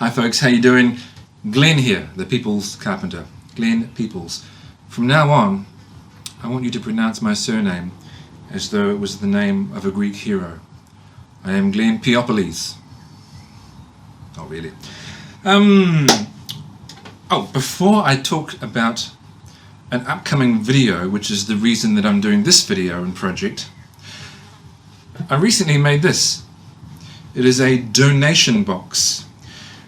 Hi folks, how you doing? Glenn here, the People's Carpenter. Glenn Peoples. From now on, I want you to pronounce my surname as though it was the name of a Greek hero. I am Glenn Peoples. Not really. Before I talk about an upcoming video, which is the reason that I'm doing this video and project, I recently made this. It is a donation box.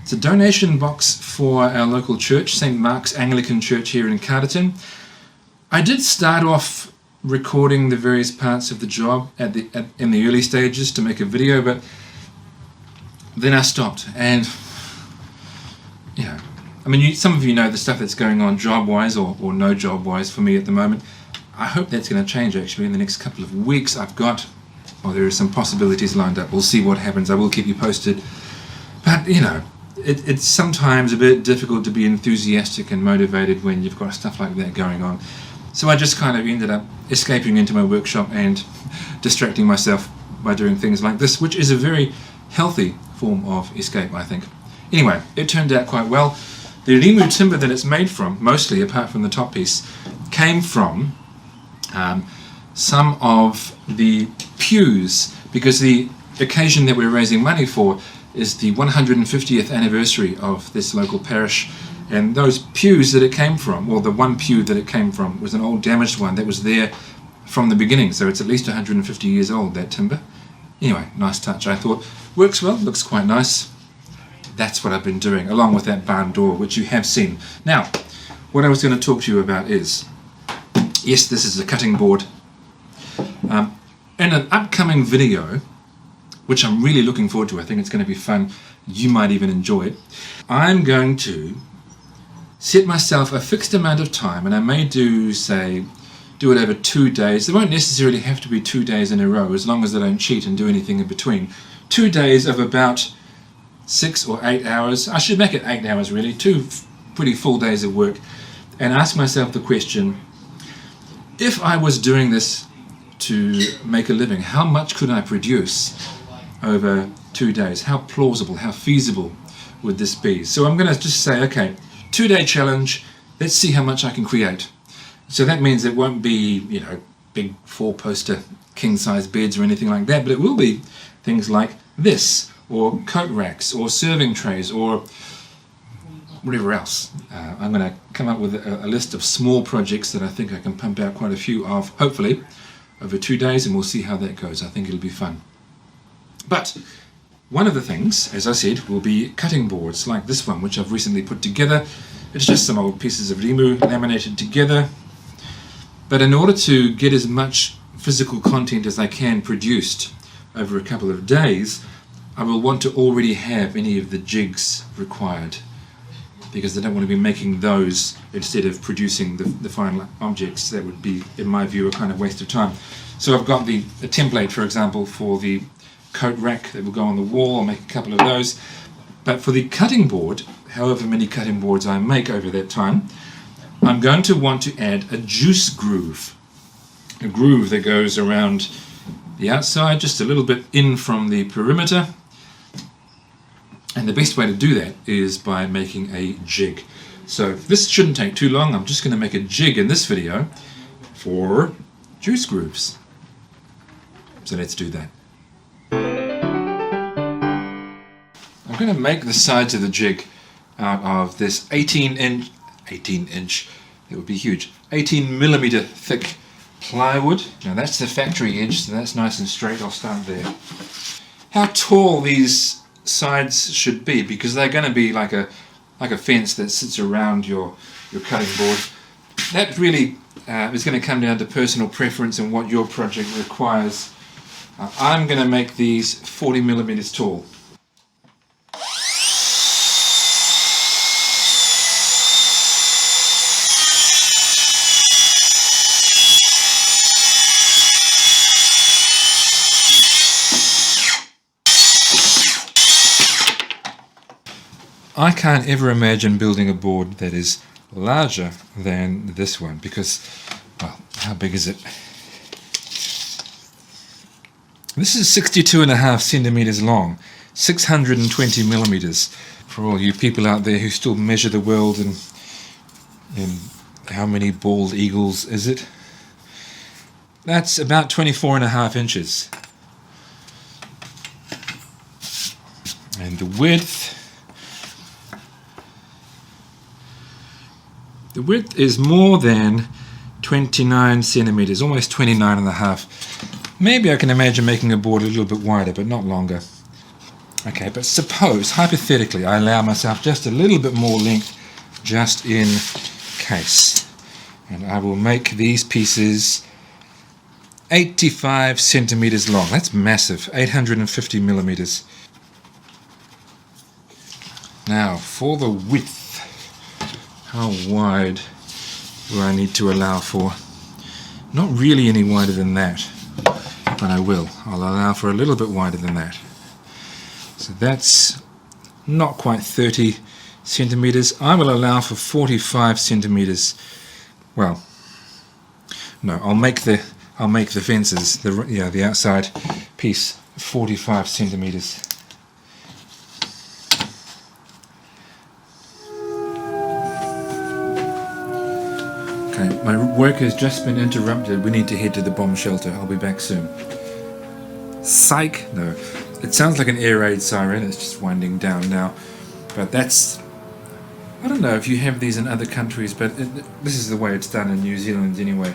It's a donation box for our local church, St. Mark's Anglican Church here in Carterton. I did start off recording the various parts of the job in the early stages to make a video, but then I stopped. And some of you know the stuff that's going on job-wise or no job-wise for me at the moment. I hope that's going to change actually in the next couple of weeks. There are some possibilities lined up. We'll see what happens. I will keep you posted. But it's sometimes a bit difficult to be enthusiastic and motivated when you've got stuff like that going on. So I just kind of ended up escaping into my workshop and distracting myself by doing things like this, which is a very healthy form of escape, I think. Anyway, it turned out quite well. The limu timber that it's made from, mostly apart from the top piece, came from some of the pews, because the occasion that we're raising money for is the 150th anniversary of this local parish, and those pews that it came from, well, the one pew that it came from was an old damaged one that was there from the beginning, so it's at least 150 years old, that timber. Anyway, nice touch, I thought. Works well, looks quite nice. That's what I've been doing, along with that barn door, which you have seen. Now, what I was going to talk to you about is, yes, this is a cutting board. In an upcoming video, which I'm really looking forward to, I think it's going to be fun, you might even enjoy it, I'm going to set myself a fixed amount of time, and I may do it over 2 days. There won't necessarily have to be 2 days in a row, as long as I don't cheat and do anything in between. 2 days of about 6 or 8 hours. I should make it 8 hours really, 2 pretty full days of work, and ask myself the question, if I was doing this to make a living, how much could I produce over 2 days? How plausible, how feasible would this be? So I'm going to just say, okay, 2-day challenge, let's see how much I can create. So that means it won't be, big 4-poster king-size beds or anything like that, but it will be things like this, or coat racks, or serving trays, or whatever else. I'm going to come up with a list of small projects that I think I can pump out quite a few of, hopefully, over 2 days, and we'll see how that goes. I think it'll be fun. But one of the things, as I said, will be cutting boards like this one, which I've recently put together. It's just some old pieces of limu laminated together. But in order to get as much physical content as I can produced over a couple of days, I will want to already have any of the jigs required, because I don't want to be making those instead of producing the final objects. That would be, in my view, a kind of waste of time. So I've got the template, for example, for the coat rack that will go on the wall. I'll make a couple of those. But for the cutting board, however many cutting boards I make over that time, I'm going to want to add a juice groove. A groove that goes around the outside, just a little bit in from the perimeter. And the best way to do that is by making a jig. So this shouldn't take too long. I'm just going to make a jig in this video for juice grooves. So let's do that. I'm going to make the sides of the jig out of this 18 inch, it would be huge, 18 millimeter thick plywood. Now that's the factory edge, so that's nice and straight. I'll start there. How tall these sides should be, because they're going to be like a fence that sits around your cutting board. That really is going to come down to personal preference and what your project requires. I'm going to make these 40 millimeters tall. I can't ever imagine building a board that is larger than this one, because, well, how big is it? This is 62.5 centimeters long, 620 millimeters. For all you people out there who still measure the world in how many bald eagles is it? That's about 24.5 inches. And the width is more than 29 centimeters, almost 29.5. Maybe I can imagine making a board a little bit wider, but not longer. Okay, but suppose, hypothetically, I allow myself just a little bit more length, just in case. And I will make these pieces 85 centimeters long. That's massive, 850 millimeters. Now, for the width, how wide do I need to allow for? Not really any wider than that, but I will. I'll allow for a little bit wider than that. So that's not quite 30 centimeters. I will allow for 45 centimeters. Well, no, I'll make the fences, the outside piece, 45 centimeters. Okay, my work has just been interrupted. We need to head to the bomb shelter. I'll be back soon. Psych! No. It sounds like an air raid siren. It's just winding down now. But that's... I don't know if you have these in other countries, but this is the way it's done in New Zealand anyway.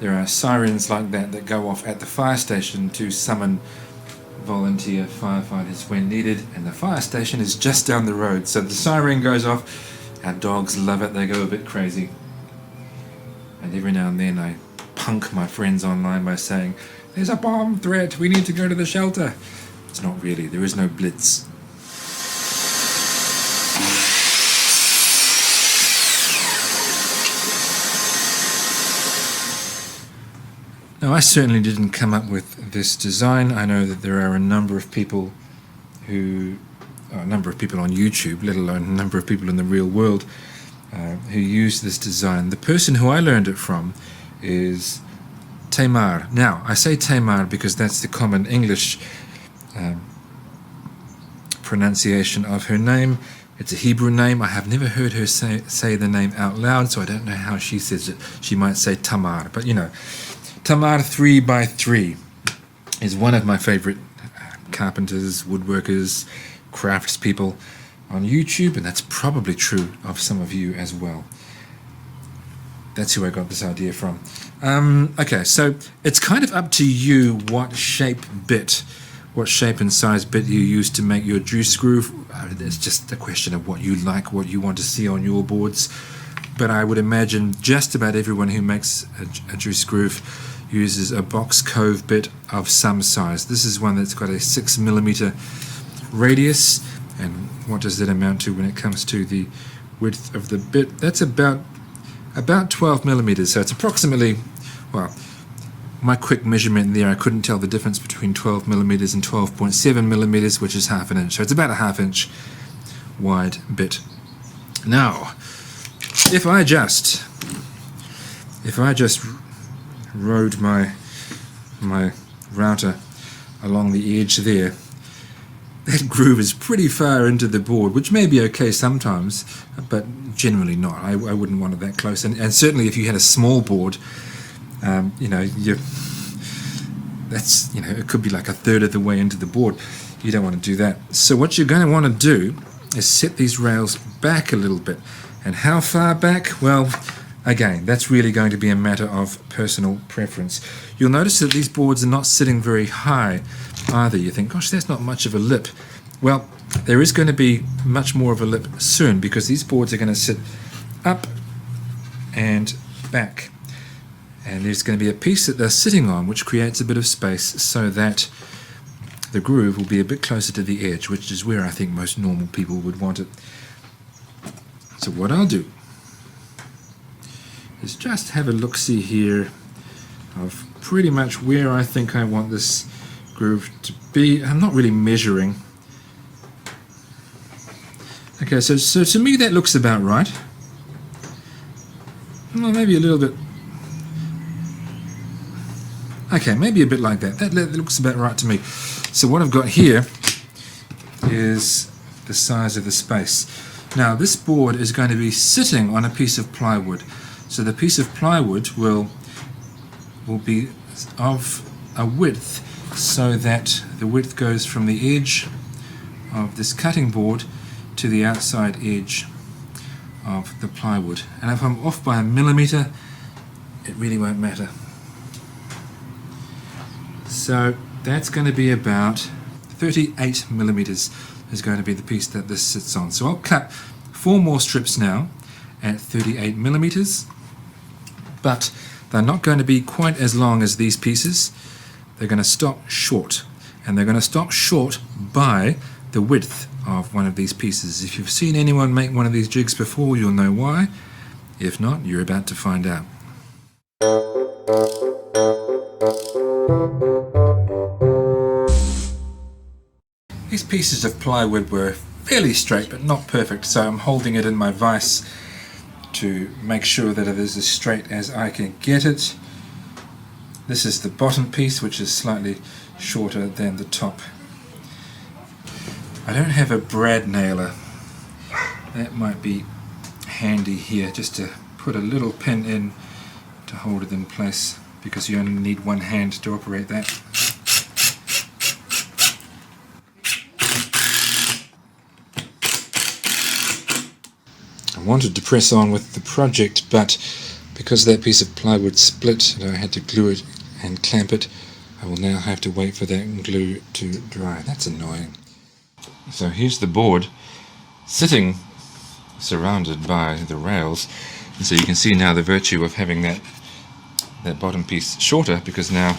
There are sirens like that go off at the fire station to summon volunteer firefighters when needed, and the fire station is just down the road. So the siren goes off. Our dogs love it. They go a bit crazy. And every now and then I punk my friends online by saying, "There's a bomb threat, we need to go to the shelter." It's not really, there is no blitz. Now, I certainly didn't come up with this design. I know that there are a number of people on YouTube, let alone a number of people in the real world, who use this design. The person who I learned it from is Tamar. Now, I say Tamar because that's the common English pronunciation of her name. It's a Hebrew name. I have never heard her say the name out loud, so I don't know how she says it. She might say Tamar, but you know, Tamar 3x3 is one of my favorite carpenters, woodworkers, craftspeople on YouTube, and that's probably true of some of you as well. That's who I got this idea from. Okay, so it's kind of up to you what shape and size bit you use to make your juice groove. It's just a question of what you like, what you want to see on your boards. But I would imagine just about everyone who makes a juice groove uses a box cove bit of some size. This is one that's got a 6mm radius. And what does that amount to when it comes to the width of the bit? That's about 12 millimeters. So it's approximately, well, my quick measurement there, I couldn't tell the difference between 12 millimeters and 12.7 millimeters, which is half an inch. So it's about a half-inch wide bit. Now, if I just rode my router along the edge there, that groove is pretty far into the board, which may be okay sometimes, but generally not. I wouldn't want it that close. And certainly if you had a small board, it could be like a third of the way into the board. You don't want to do that. So what you're going to want to do is set these rails back a little bit. And how far back? Well, again, that's really going to be a matter of personal preference. You'll notice that these boards are not sitting very high either. You think, gosh, that's not much of a lip. Well, there is going to be much more of a lip soon, because these boards are going to sit up and back. And there's going to be a piece that they're sitting on which creates a bit of space so that the groove will be a bit closer to the edge, which is where I think most normal people would want it. So what I'll do is just have a look-see here of pretty much where I think I want this groove to be. I'm not really measuring. Okay, so to me that looks about right. Well, maybe a little bit. Okay, maybe a bit like that. That looks about right to me. So what I've got here is the size of the space. Now this board is going to be sitting on a piece of plywood, so the piece of plywood will be of a width so that the width goes from the edge of this cutting board to the outside edge of the plywood. And if I'm off by a millimetre, it really won't matter. So that's going to be about 38 millimetres is going to be the piece that this sits on. So I'll cut 4 more strips now at 38 millimetres, but they're not going to be quite as long as these pieces. They're going to stop short, and they're going to stop short by the width of one of these pieces. If you've seen anyone make one of these jigs before, you'll know why. If not, you're about to find out. These pieces of plywood were fairly straight but not perfect, so I'm holding it in my vise to make sure that it is as straight as I can get it. This is the bottom piece, which is slightly shorter than the top. I don't have a brad nailer. That might be handy here, just to put a little pin in to hold it in place, because you only need one hand to operate that. I wanted to press on with the project, but because that piece of plywood split and I had to glue it and clamp it, I will now have to wait for that glue to dry. That's annoying. So here's the board sitting surrounded by the rails, and so you can see now the virtue of having that bottom piece shorter, because now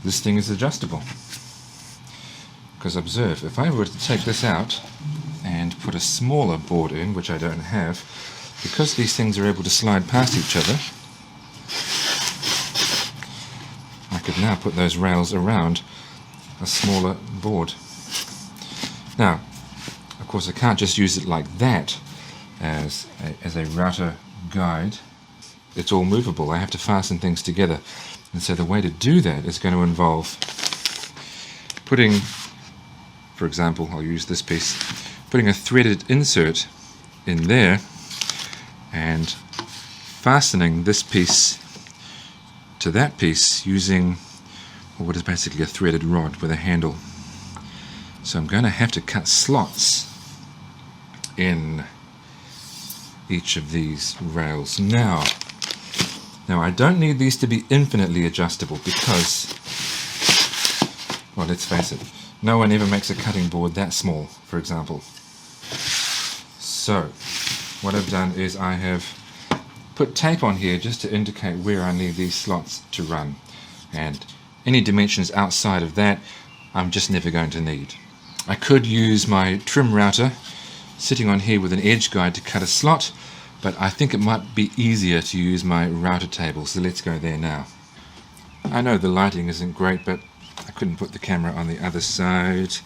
this thing is adjustable. Because observe, if I were to take this out and put a smaller board in, which I don't have, because these things are able to slide past each other, I could now put those rails around a smaller board. Now, of course, I can't just use it like that as a router guide. It's all movable. I have to fasten things together, and so the way to do that is going to involve putting, for example, I'll use this piece, putting a threaded insert in there and fastening this piece to that piece using what is basically a threaded rod with a handle. So I'm going to have to cut slots in each of these rails. Now I don't need these to be infinitely adjustable, because, well, let's face it, no one ever makes a cutting board that small, for example. So what I've done is I have put tape on here just to indicate where I need these slots to run, and any dimensions outside of that I'm just never going to need. I could use my trim router sitting on here with an edge guide to cut a slot, but I think it might be easier to use my router table, so let's go there now. I know the lighting isn't great, but I couldn't put the camera on the other side.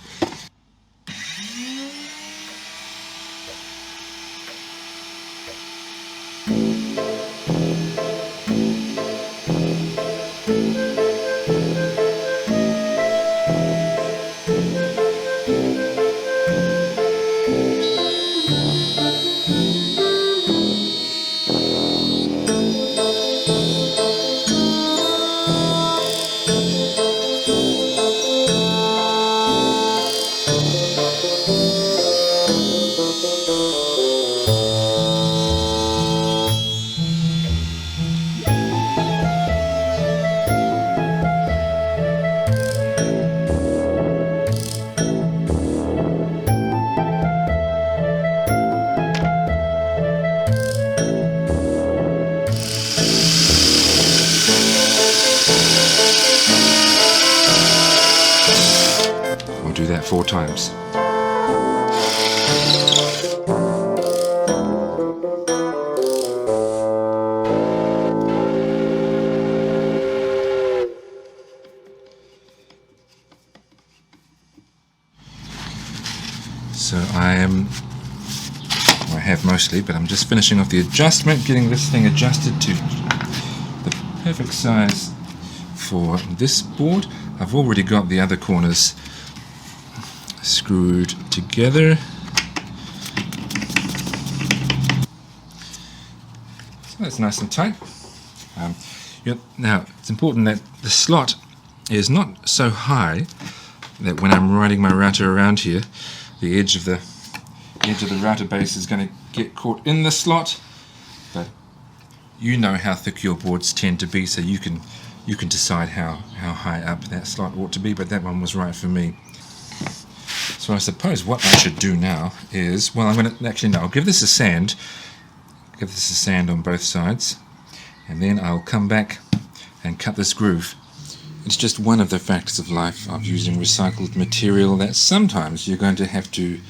Do that 4 times. So I have mostly, but I'm just finishing off the adjustment, getting this thing adjusted to the perfect size for this board. I've already got the other corners screwed together. So that's nice and tight. Now it's important that the slot is not so high that when I'm riding my router around here, the edge of the router base is going to get caught in the slot. But you know how thick your boards tend to be, so you can decide how high up that slot ought to be. But that one was right for me. So I suppose what I should do now is, well, I'm going to actually no, I'll give this a sand. Give this a sand on both sides, and then I'll come back and cut this groove. It's just one of the factors of life of using recycled material that sometimes you're going to have to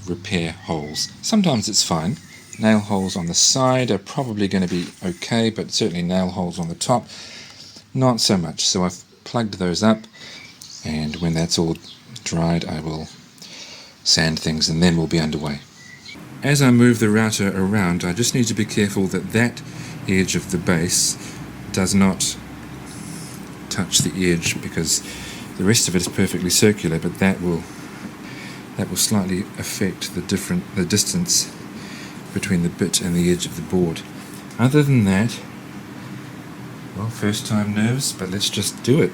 repair holes. Sometimes it's fine. Nail holes on the side are probably going to be okay, but certainly nail holes on the top, not so much. So I've plugged those up, and when that's all dried, I will sand things, and then we'll be underway. As I move the router around, I just need to be careful that that edge of the base does not touch the edge, because the rest of it is perfectly circular, but that will slightly affect the distance between the bit and the edge of the board. Other than that, well, first time nerves, but let's just do it.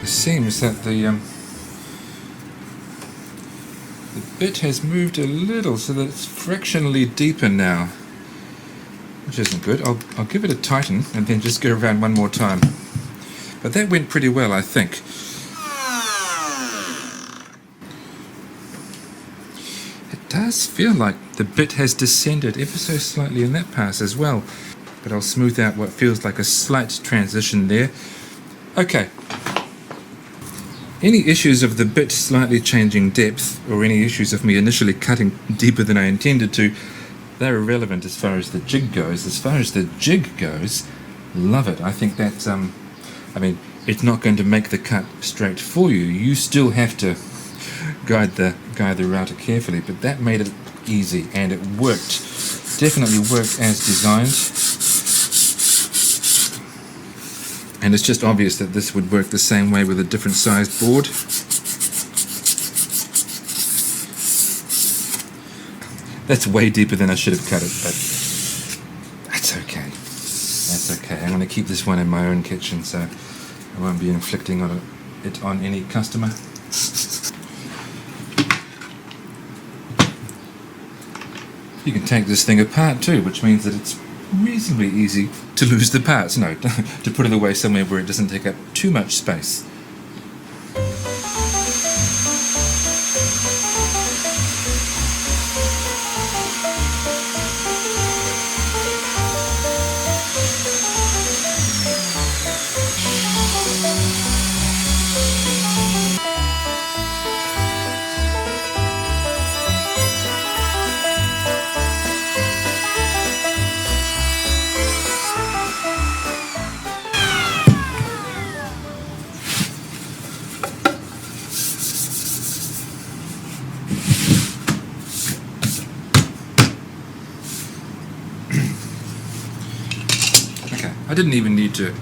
Seems that the bit has moved a little, so that it's fractionally deeper now, which isn't good. I'll give it a tighten and then just go around one more time. But that went pretty well, I think. It does feel like the bit has descended ever so slightly in that pass as well, but I'll smooth out what feels like a slight transition there. Okay. Any issues of the bit slightly changing depth, or any issues of me initially cutting deeper than I intended to, they're irrelevant as far as the jig goes. As far as the jig goes, love it. I think that's, it's not going to make the cut straight for you. You still have to guide the router carefully, but that made it easy, and it worked. Definitely worked as designed. And it's just obvious that this would work the same way with a different sized board. That's way deeper than I should have cut it, but that's okay. That's okay. I'm going to keep this one in my own kitchen, so I won't be inflicting it on any customer. You can take this thing apart too, which means that it's reasonably easy to lose the parts. No, to put it away somewhere where it doesn't take up too much space. I didn't even need to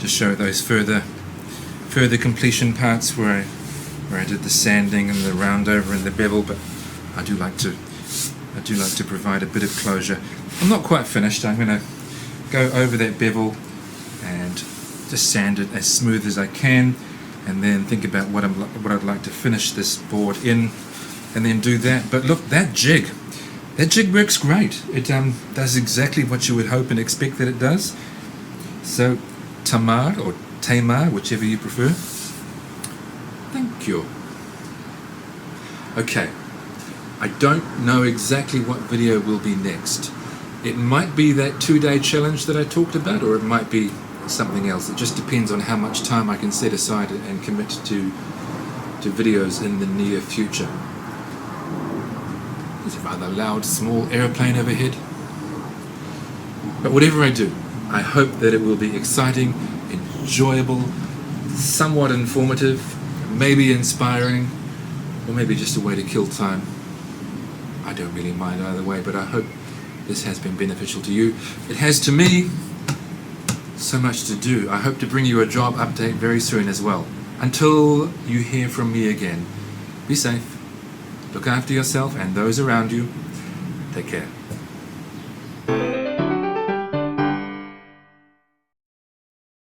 show those further completion parts where I did the sanding and the round over and the bevel, but I do like to provide a bit of closure. I'm not quite finished. I'm going to go over that bevel and just sand it as smooth as I can, and then think about what I'd like to finish this board in, and then do that. But look, that jig works great. It does exactly what you would hope and expect that it does. So, Tamar, or Tamar, whichever you prefer. Thank you. Okay, I don't know exactly what video will be next. It might be that 2-day challenge that I talked about, or it might be something else. It just depends on how much time I can set aside and commit to videos in the near future. There's a rather loud, small aeroplane overhead. But whatever I do, I hope that it will be exciting, enjoyable, somewhat informative, maybe inspiring, or maybe just a way to kill time. I don't really mind either way, but I hope this has been beneficial to you. It has to me. So much to do. I hope to bring you a job update very soon as well. Until you hear from me again, be safe, look after yourself and those around you. Take care.